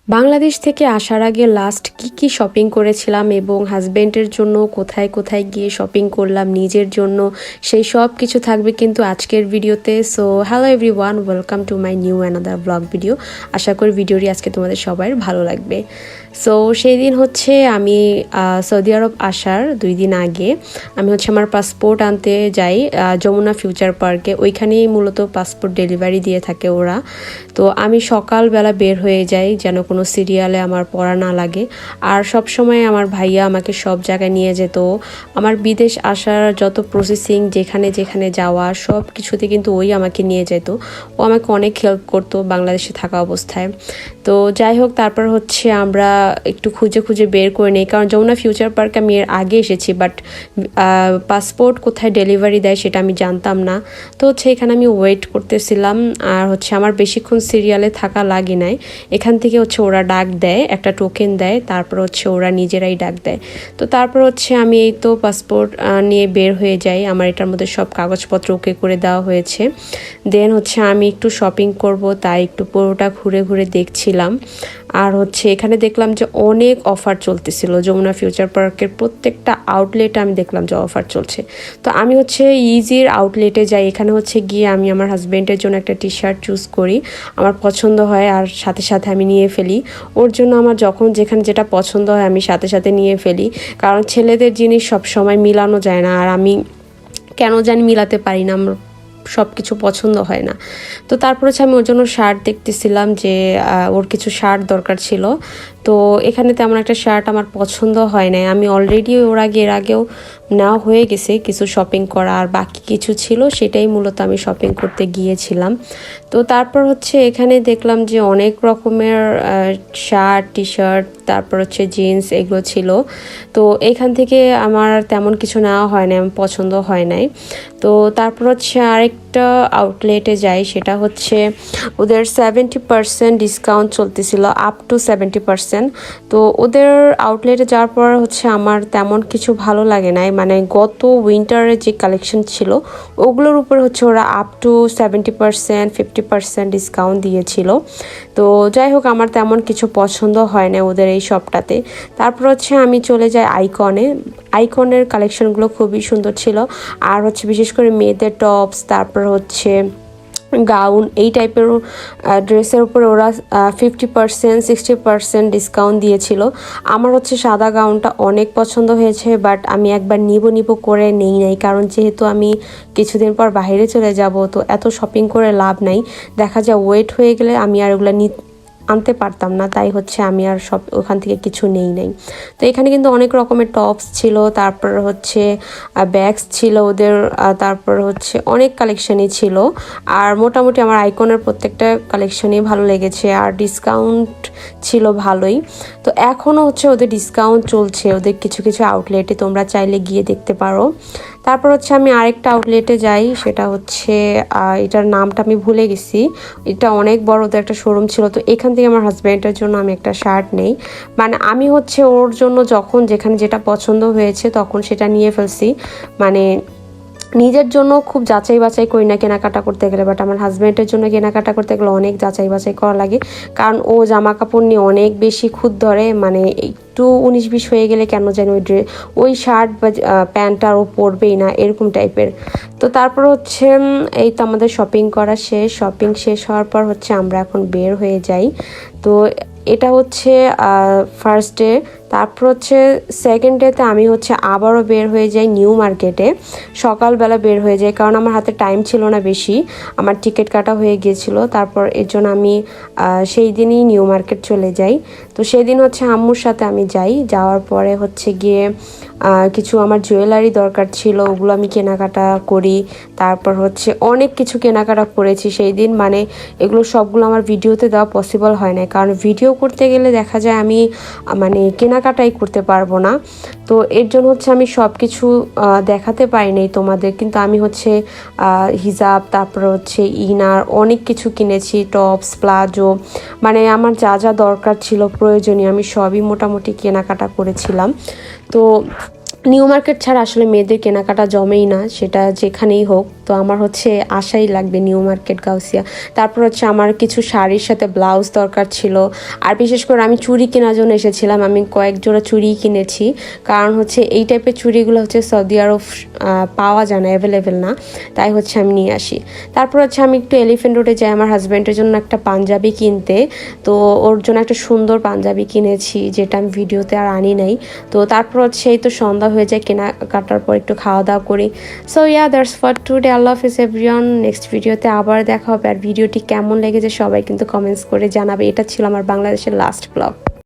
বাংলাদেশ থেকে আসার আগে লাস্ট কি শপিং করেছিলাম এবং হাজবেন্ডের জন্য কোথায় কোথায় গিয়ে শপিং করলাম নিজের জন্য সেই সব কিছু থাকবে কিন্তু আজকের ভিডিওতে। So hello everyone, welcome to my new another blog video. আশা করি ভিডিওটি আজকে তোমাদের সবার ভালো লাগবে। সো সেই দিন হচ্ছে আমি সৌদি আরব আসার 2 দিন আগে আমি হচ্ছে আমার পাসপোর্ট আনতে যাই যমুনা ফিউচার পার্কে। ওইখানেই মূলত পাসপোর্ট ডেলিভারি দিয়ে থাকে ওরা। তো আমি সকালবেলা বের হয়ে যাই যেন কোনো সিরিয়ালে আমার পড়া না লাগে। আর সব সময় আমার ভাইয়া আমাকে সব জায়গায় নিয়ে যেত। আমার বিদেশ আসার যত প্রসেসিং যেখানে যেখানে যাওয়া সব কিছুতে কিন্তু ওই আমাকে নিয়ে যেত। ও আমাকে অনেক হেল্প করতো বাংলাদেশে থাকা অবস্থায়। তো যাই হোক, তারপর হচ্ছে আমরা একটু খুঁজে খুঁজে বের করে নিই, কারণ যমুনা ফিউচার পার্ক আমি এর আগে এসেছি, বাট পাসপোর্ট কোথায় ডেলিভারি দেয় সেটা আমি জানতাম না। তো হচ্ছে এখানে আমি ওয়েট করতেছিলাম, আর হচ্ছে আমার বেশিক্ষণ সিরিয়ালে থাকা লাগে নাই। এখান থেকে হচ্ছে ওরা ডাক দেয়, একটা টোকেন দেয়, তারপর হচ্ছে ওরা নিজেরাই ডাক দেয়। তো তারপর হচ্ছে আমি এই তো পাসপোর্ট নিয়ে বের হয়ে যাই। আমার এটার মধ্যে সব কাগজপত্র ওকে করে দেওয়া হয়েছে। দেন হচ্ছে আমি একটু শপিং করব, তাই একটু পুরোটা ঘুরে ঘুরে দেখছিলাম। আর হচ্ছে এখানে দেখলাম যে অনেক অফার চলতেছিল যমুনা ফিউচার পার্কের প্রত্যেকটা আউটলেটে। আমি দেখলাম যে অফার চলছে। তো আমি হচ্ছে ইজির আউটলেটে যাই। এখানে হচ্ছে গিয়ে আমি আমার হাজবেন্ডের জন্য একটা টি শার্ট চুজ করি, আমার পছন্দ হয় আর সাথে সাথে আমি নিয়ে ফেলি। ওর জন্য আমার যখন যেখানে যেটা পছন্দ হয় আমি সাথে সাথে নিয়ে ফেলি, কারণ ছেলেদের জিনিস সব সময় মিলানো যায় না, আর আমি কেন জানি মিলাতে পারি না, আমার সব কিছু পছন্দ হয় না। তো তারপর হচ্ছে আমি ওর জন্য শার্ট দেখতেছিলাম যে ওর কিছু শার্ট দরকার ছিল। তো এখানে তেমন একটা শার্ট আমার পছন্দ হয় নাই। আমি অলরেডি এর আগেও নেওয়া হয়ে গেছে কিছু শপিং করা, আর বাকি কিছু ছিল সেটাই মূলত আমি শপিং করতে গিয়েছিলাম। তো তারপর হচ্ছে এখানে দেখলাম যে অনেক রকমের শার্ট, টি শার্ট, তারপর হচ্ছে জিন্স, এগুলো ছিল। তো এখান থেকে আমার তেমন কিছু নেওয়া হয় নাই, আমার পছন্দ হয় নাই। তো তারপর হচ্ছে আরেকটা আউটলেটে যাই, সেটা হচ্ছে ওদের 70% ডিসকাউন্ট চলতেছিল, আপ টু 70%। তো ওদের আউটলেটে যাওয়ার পর হচ্ছে আমার তেমন কিছু ভালো লাগে নাই, মানে গত উইন্টারের যে কালেকশন ছিল ওগুলোর উপর হচ্ছে ওরা আপ টু 70%, 50% ডিসকাউন্ট দিয়েছিল। তো যাই হোক, আমার তেমন কিছু পছন্দ হয় না ওদের এই শপটাতে। তারপর হচ্ছে আমি চলে যাই আইকনের কালেকশনগুলো খুবই সুন্দর ছিল। আর হচ্ছে বিশেষ করে মেয়েদের টপস, তারপর হচ্ছে গাউন, এই টাইপের ড্রেসের উপরে ওরা 50%, 60% ডিসকাউন্ট দিয়েছিল। আমার হচ্ছে সাদা গাউনটা অনেক পছন্দ হয়েছে, বাট আমি একবার নিব করে নেই নাই, কারণ যেহেতু আমি কিছুদিন পর বাইরে চলে যাব, তো এত শপিং করে লাভ নাই। দেখা যায় ওয়েট হয়ে গেলে আমি আর ওগুলো আনতে পারতাম না, তাই হচ্ছে আমি আর সব ওখান থেকে কিছু নেই নাই। তো এখানে কিন্তু অনেক রকমের টপস ছিল, তারপর হচ্ছে ব্যাগস ছিল ওদের, তারপর হচ্ছে অনেক কালেকশনই ছিল। আর মোটামুটি আমার আইকনের প্রত্যেকটা কালেকশনই ভালো লেগেছে, আর ডিসকাউন্ট ছিল ভালোই। তো এখনও হচ্ছে ওদের ডিসকাউন্ট চলছে ওদের কিছু কিছু আউটলেটে, তোমরা চাইলে গিয়ে দেখতে পারো। তারপর হচ্ছে আমি আরেকটা আউটলেটে যাই, সেটা হচ্ছে এটার নামটা আমি ভুলে গেছি। এটা অনেক বড় ওদের একটা শোরুম ছিল। তো এখান থেকে আমার হাজব্যান্ডের জন্য আমি একটা শার্ট নেই, মানে আমি হচ্ছে ওর জন্য যখন যেখানে যেটা পছন্দ হয়েছে তখন সেটা নিয়ে ফেলছি। মানে নিজের জন্য খুব যাচাই বাছাই করি না কেনাকাটা করতে গেলে, বাট আমার হাজব্যান্ডের জন্য কেনাকাটা করতে গেলে অনেক যাচাই বাছাই করা লাগে, কারণ ও জামা কাপড় নিয়ে অনেক বেশি খুঁত ধরে। মানে একটু 19-20 হয়ে গেলে কেন যেন ওই শার্ট বা প্যান্টটা ও পরবেই না, এরকম টাইপের। তো তারপর হচ্ছে এই তো আমাদের শপিং শেষ হওয়ার পর হচ্ছে আমরা এখন বের হয়ে যাই। তো এটা হচ্ছে ফার্স্ট ডে। তারপর হচ্ছে সেকেন্ড ডেতে আমি হচ্ছে আবারও বের হয়ে যাই নিউ মার্কেটে। সকালবেলা বের হয়ে যাই, কারণ আমার হাতে টাইম ছিল না বেশি, আমার টিকিট কাটা হয়ে গিয়েছিল। তারপর এর জন্য আমি সেই দিনই নিউ মার্কেট চলে যাই। তো সেই দিন হচ্ছে আম্মুর সাথে আমি যাওয়ার পরে হচ্ছে গিয়ে কিছু আমার জুয়েলারি দরকার ছিল, ওগুলো আমি কেনাকাটা করি। তারপর হচ্ছে অনেক কিছু কেনাকাটা করেছি সেই দিন, মানে এগুলো সবগুলো আমার ভিডিওতে দেওয়া পসিবল হয় না, কারণ ভিডিও করতে গেলে দেখা যায় আমি মানে কেনাকাটাই করতে পারবো না। তো এর জন্য হচ্ছে আমি সব কিছু দেখাতে পারিনি তোমাদের, কিন্তু আমি হচ্ছে হিজাব, তারপর হচ্ছে ইনার, অনেক কিছু কিনেছি, টপস, প্লাজো, মানে আমার যা যা দরকার ছিল প্রয়োজনীয় আমি সবই মোটামুটি কেনাকাটা করেছিলাম। তো নিউ মার্কেট ছাড়া আসলে মেয়েদের কেনাকাটা জমেই না, সেটা যেখানেই হোক। তো আমার হচ্ছে আশাই লাগবে নিউ মার্কেট গাউসিয়া। তারপর হচ্ছে আমার কিছু শাড়ির সাথে ব্লাউজ দরকার ছিল, আর বিশেষ করে আমি চুড়ি কেনার জন্য এসেছিলাম। আমি কয়েক জোড়া চুড়ি কিনেছি, কারণ হচ্ছে এই টাইপের চুড়িগুলো হচ্ছে সৌদি আরব পাওয়া যায় না, অ্যাভেলেবেল না, তাই হচ্ছে আমি নিয়ে আসি। তারপর হচ্ছে আমি একটু এলিফেন্ট রোডে যাই আমার হাজব্যান্ডের জন্য একটা পাঞ্জাবি কিনতে। তো ওর জন্য একটা সুন্দর পাঞ্জাবি কিনেছি, যেটা আমি ভিডিওতে আর আনি নাই। তো তারপর হচ্ছে এই তো সন্ধ্যা হয়ে যায়, কেনাকাটার পর একটু খাওয়া দাওয়া করি। So yeah, that's for today. Allah Hafiz everyone. Next ভিডিওতে আবার দেখা হবে। আর ভিডিওটি কেমন লেগেছে সবাই কিন্তু কমেন্টস করে জানাবে। এটা ছিল আমার বাংলাদেশের লাস্ট ব্লগ।